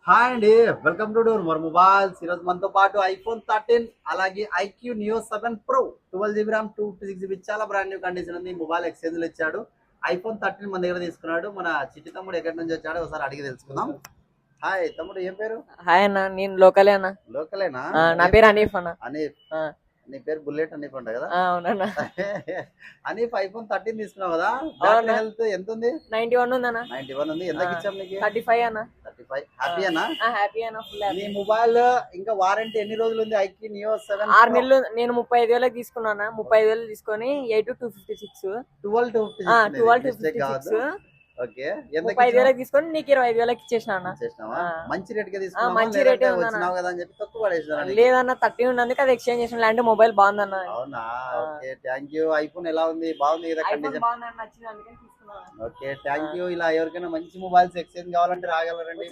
Hi అండి, welcome to Door More Mobiles. ఈరోజు మనతో పాటు ఐఫోన్ 13 అలాగే iQOO Neo 7 Pro 12 GB RAM 256 GB చాలా బ్రాండ్ న్యూ కండిషన్ ఉంది. మొబైల్ ఎక్స్చేంజ్ లో ఇచ్చాడు. ఐఫోన్ 13 మన దగ్గర తీసుకున్నాడు. మన చిట్టి తమ్ముడు ఎక్కడి నుంచి వచ్చాడో ఒకసారి అడిగి తెలుసుకుందాం. హాయ్ తమ్ముడు, ఏం పేరు? హాయ్ అన్న, నేను లోకలే అన్న. లోకలేనా? నా పేరు అనీఫ్ అన్న. అనీఫ్. నీ పేరు బుల్లెట్ అనీఫ్ అంట కదా? అవునన్న. అనీఫ్ ఐఫోన్ 13 తీసుకున్నావు కదా? బ్యాటరీ హెల్త్ ఎంత ఉంది? 91 ఉంది అన్న. 91 ఉంది. ఎంతకి ఇచ్చాం నీకు? 35 అన్న. 35. హ్యాపీ అన్న? హ్యాపీ అన్న, ఫుల్ నీ హ్యాపీ. మొబైల్ ఇంకా వారంటీ ఎన్ని రోజులు ఉంది? ఐక్యూ నియో 7 6 నెలలు. నేను 35,000 తీసుకున్నాను. 35,000 తీసుకొని 8256 12 12,256 ఓకే. 35,000 తీసుకొని నీకు 25,000 ఇచ్చేసిన అన్న. మంచి రేట్ గా తీసుకున్నావా? మంచి రేటే ఉందన్న. వచ్చినావు కదా అని చెప్పి తక్కువ పడేసినారా నీకు? లేదన్న, 30 ఉన్నందుకు అది ఎక్స్చేంజ్ చేసిన. లాంటి మొబైల్ బాగుందన్న. అవునా? Okay, thank you. ఐఫోన్ ఎలా ఉంది? బాగుంది కదా ఐఫోన్ కండిషన్? బాగుందని నచ్చింది, అందుకని తీసుకున్నాను. Okay, thank you. ఇలా ఎవరికైనా మంచి మొబైల్స్ ఎక్స్చేంజ్ కావాలంటే రాగలరండి.